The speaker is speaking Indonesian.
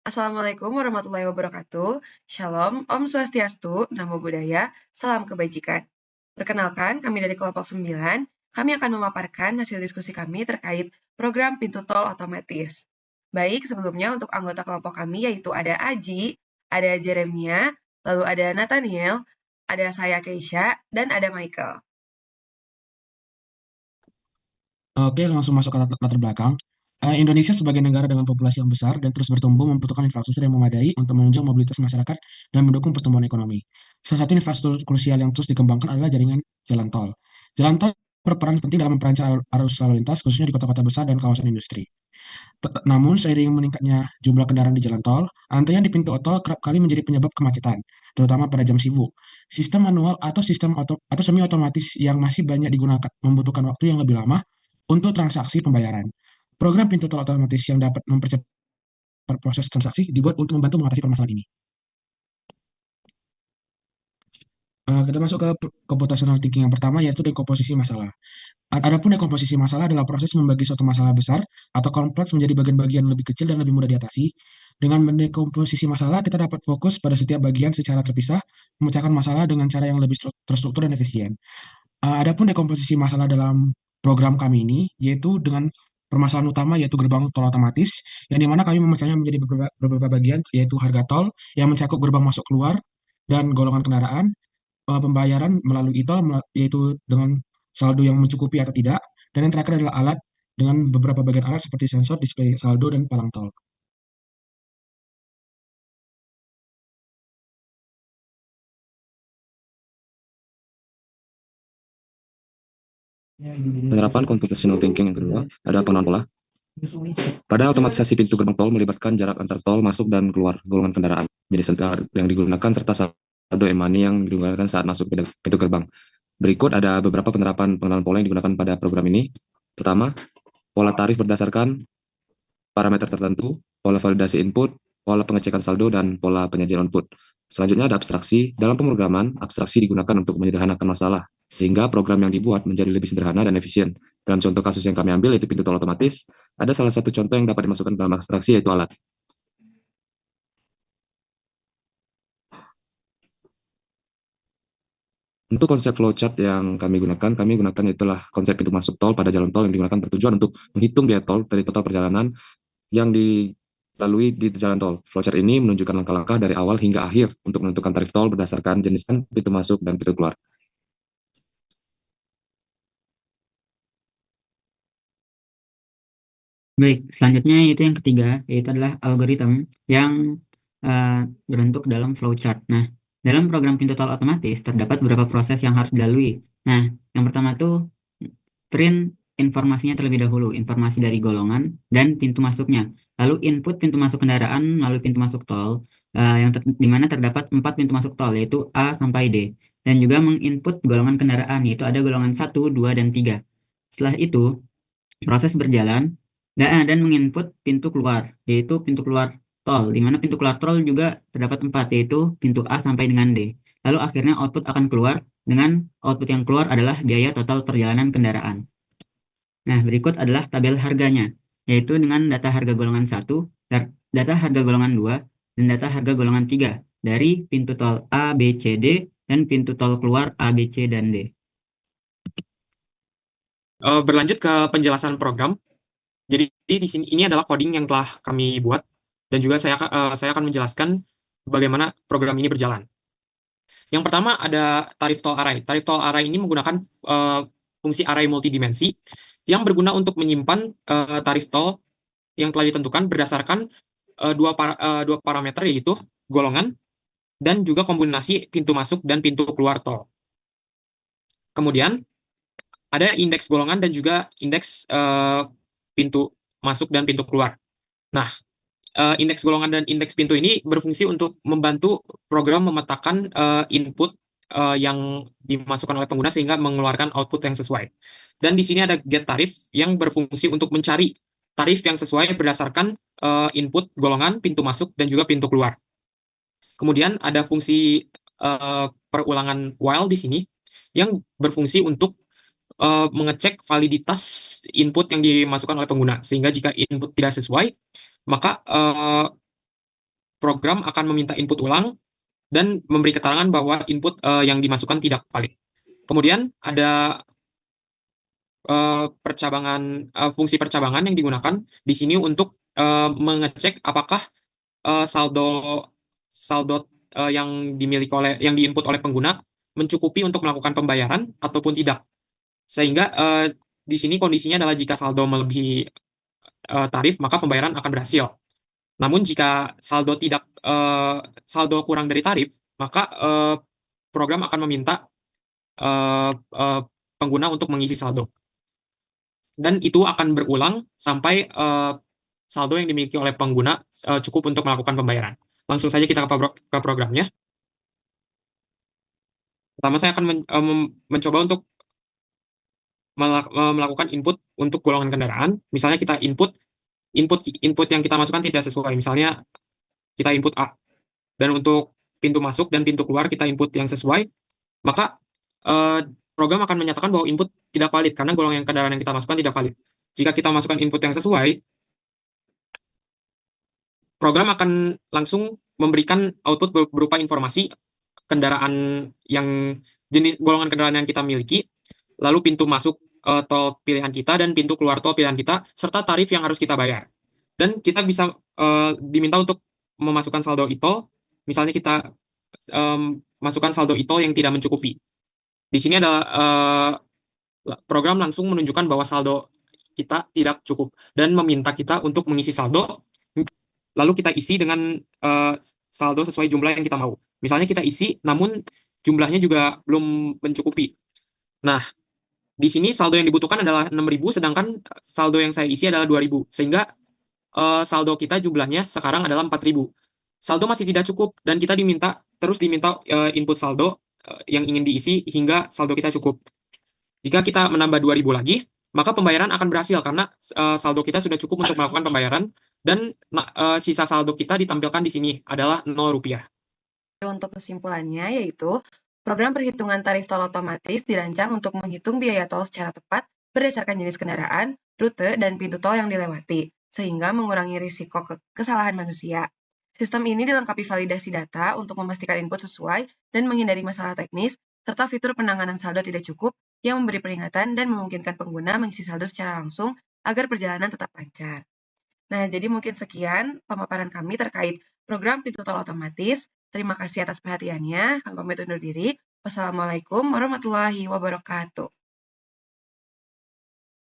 Assalamualaikum warahmatullahi wabarakatuh. Shalom, Om Swastiastu, Namo Buddhaya, Salam Kebajikan. Perkenalkan, kami dari kelompok 9, kami akan memaparkan hasil diskusi kami terkait program pintu tol otomatis. Baik, sebelumnya untuk anggota kelompok kami yaitu ada Aji, ada Jeremia, lalu ada Nathaniel, ada saya Keisha, dan ada Michael. Oke, langsung masuk ke latar belakang. Indonesia sebagai negara dengan populasi yang besar dan terus bertumbuh membutuhkan infrastruktur yang memadai untuk menunjang mobilitas masyarakat dan mendukung pertumbuhan ekonomi. Salah satu infrastruktur krusial yang terus dikembangkan adalah jaringan jalan tol. Jalan tol berperan penting dalam memperancang arus lalu lintas, khususnya di kota-kota besar dan kawasan industri. Namun, seiring meningkatnya jumlah kendaraan di jalan tol, antrian di pintu tol kerap kali menjadi penyebab kemacetan, terutama pada jam sibuk. Sistem manual atau atau semi otomatis yang masih banyak digunakan membutuhkan waktu yang lebih lama untuk transaksi pembayaran. Program pintu tol otomatis yang dapat mempercepat proses transaksi dibuat untuk membantu mengatasi permasalahan ini. Kita masuk ke computational thinking yang pertama, yaitu dekomposisi masalah. Adapun dekomposisi masalah adalah proses membagi suatu masalah besar atau kompleks menjadi bagian-bagian lebih kecil dan lebih mudah diatasi. Dengan mendekomposisi masalah, kita dapat fokus pada setiap bagian secara terpisah, memecahkan masalah dengan cara yang lebih terstruktur dan efisien. Adapun dekomposisi masalah dalam program kami ini, yaitu dengan permasalahan utama yaitu gerbang tol otomatis, yang dimana kami memecahnya menjadi beberapa bagian, yaitu harga tol yang mencakup gerbang masuk keluar dan golongan kendaraan, pembayaran melalui e-tol, yaitu dengan saldo yang mencukupi atau tidak, dan yang terakhir adalah alat dengan beberapa bagian alat seperti sensor, display saldo, dan palang tol. Penerapan computational thinking yang kedua ada pengenalan pola. Pada otomatisasi pintu gerbang tol melibatkan jarak antar tol masuk dan keluar golongan kendaraan. Jenis yang digunakan serta saldo e-money yang digunakan saat masuk pintu gerbang. Berikut ada beberapa penerapan pengenalan pola yang digunakan pada program ini. Pertama, pola tarif berdasarkan parameter tertentu, pola validasi input, pola pengecekan saldo, dan pola penyajian output. Selanjutnya ada abstraksi. Dalam pemrograman, abstraksi digunakan untuk menyederhanakan masalah, sehingga program yang dibuat menjadi lebih sederhana dan efisien. Dalam contoh kasus yang kami ambil, yaitu pintu tol otomatis, ada salah satu contoh yang dapat dimasukkan dalam abstraksi, yaitu alat. Untuk konsep flowchart yang kami gunakan itulah konsep pintu masuk tol pada jalan tol yang digunakan bertujuan untuk menghitung biaya tol dari total perjalanan yang dilalui di jalan tol. Flowchart ini menunjukkan langkah-langkah dari awal hingga akhir untuk menentukan tarif tol berdasarkan jenis pintu masuk dan pintu keluar. Baik, selanjutnya itu yang ketiga, yaitu adalah algoritma yang berbentuk dalam flowchart. Nah, dalam program pintu tol otomatis terdapat beberapa proses yang harus dilalui. Nah, yang pertama tuh print informasinya terlebih dahulu, informasi dari golongan dan pintu masuknya. Lalu input pintu masuk kendaraan melalui pintu masuk tol, di mana terdapat 4 pintu masuk tol, yaitu A sampai D. Dan juga menginput golongan kendaraan, yaitu ada golongan 1, 2, dan 3. Setelah itu, proses berjalan dan menginput pintu keluar, yaitu pintu keluar tol, di mana pintu keluar tol juga terdapat 4, yaitu pintu A sampai dengan D. Lalu akhirnya output akan keluar, dengan output yang keluar adalah biaya total perjalanan kendaraan. Nah, berikut adalah tabel harganya, yaitu dengan data harga golongan 1, data harga golongan 2, dan data harga golongan 3 dari pintu tol A, B, C, D, dan pintu tol keluar A, B, C, dan D. Berlanjut ke penjelasan program. Jadi di sini ini adalah coding yang telah kami buat dan juga saya akan menjelaskan bagaimana program ini berjalan. Yang pertama ada tarif tol array. Tarif tol array ini menggunakan fungsi array multidimensi yang berguna untuk menyimpan tarif tol yang telah ditentukan berdasarkan dua parameter, yaitu golongan dan juga kombinasi pintu masuk dan pintu keluar tol. Kemudian ada indeks golongan dan juga indeks pintu masuk dan pintu keluar. Nah, indeks golongan dan indeks pintu ini berfungsi untuk membantu program memetakan input yang dimasukkan oleh pengguna sehingga mengeluarkan output yang sesuai. Dan di sini ada get tarif yang berfungsi untuk mencari tarif yang sesuai berdasarkan input golongan, pintu masuk, dan juga pintu keluar. Kemudian ada fungsi perulangan while di sini yang berfungsi untuk mengecek validitas input yang dimasukkan oleh pengguna, sehingga jika input tidak sesuai, maka program akan meminta input ulang dan memberi keterangan bahwa input yang dimasukkan tidak valid. Kemudian ada fungsi percabangan yang digunakan di sini untuk mengecek apakah saldo yang diinput oleh pengguna mencukupi untuk melakukan pembayaran ataupun tidak. Sehingga di sini kondisinya adalah jika saldo melebihi tarif, maka pembayaran akan berhasil. Namun jika saldo kurang dari tarif, maka program akan meminta pengguna untuk mengisi saldo. Dan itu akan berulang sampai saldo yang dimiliki oleh pengguna cukup untuk melakukan pembayaran. Langsung saja kita ke programnya. Pertama, saya akan mencoba untuk melakukan input untuk golongan kendaraan. Misalnya kita input yang kita masukkan tidak sesuai. Misalnya kita input A. Dan untuk pintu masuk dan pintu keluar kita input yang sesuai. Maka program akan menyatakan bahwa input tidak valid karena golongan kendaraan yang kita masukkan tidak valid. Jika kita masukkan input yang sesuai, program akan langsung memberikan output berupa informasi kendaraan yang jenis golongan kendaraan yang kita miliki, lalu pintu masuk tol pilihan kita dan pintu keluar tol pilihan kita, serta tarif yang harus kita bayar. Dan kita bisa diminta untuk memasukkan saldo e-tol, misalnya kita masukkan saldo e-tol yang tidak mencukupi. Di sini adalah program langsung menunjukkan bahwa saldo kita tidak cukup dan meminta kita untuk mengisi saldo, lalu kita isi dengan saldo sesuai jumlah yang kita mau. Misalnya kita isi, namun jumlahnya juga belum mencukupi. Nah, di sini saldo yang dibutuhkan adalah 6.000, sedangkan saldo yang saya isi adalah 2.000. Sehingga saldo kita jumlahnya sekarang adalah 4.000. Saldo masih tidak cukup, dan kita terus diminta input saldo yang ingin diisi hingga saldo kita cukup. Jika kita menambah 2.000 lagi, maka pembayaran akan berhasil karena saldo kita sudah cukup untuk melakukan pembayaran, dan sisa saldo kita ditampilkan di sini adalah Rp0. Untuk kesimpulannya, yaitu program perhitungan tarif tol otomatis dirancang untuk menghitung biaya tol secara tepat berdasarkan jenis kendaraan, rute, dan pintu tol yang dilewati, sehingga mengurangi risiko kesalahan manusia. Sistem ini dilengkapi validasi data untuk memastikan input sesuai dan menghindari masalah teknis, serta fitur penanganan saldo tidak cukup yang memberi peringatan dan memungkinkan pengguna mengisi saldo secara langsung agar perjalanan tetap lancar. Nah, jadi mungkin sekian pemaparan kami terkait program pintu tol otomatis. Terima kasih atas perhatiannya. Kami pamit undur diri. Wassalamualaikum warahmatullahi wabarakatuh.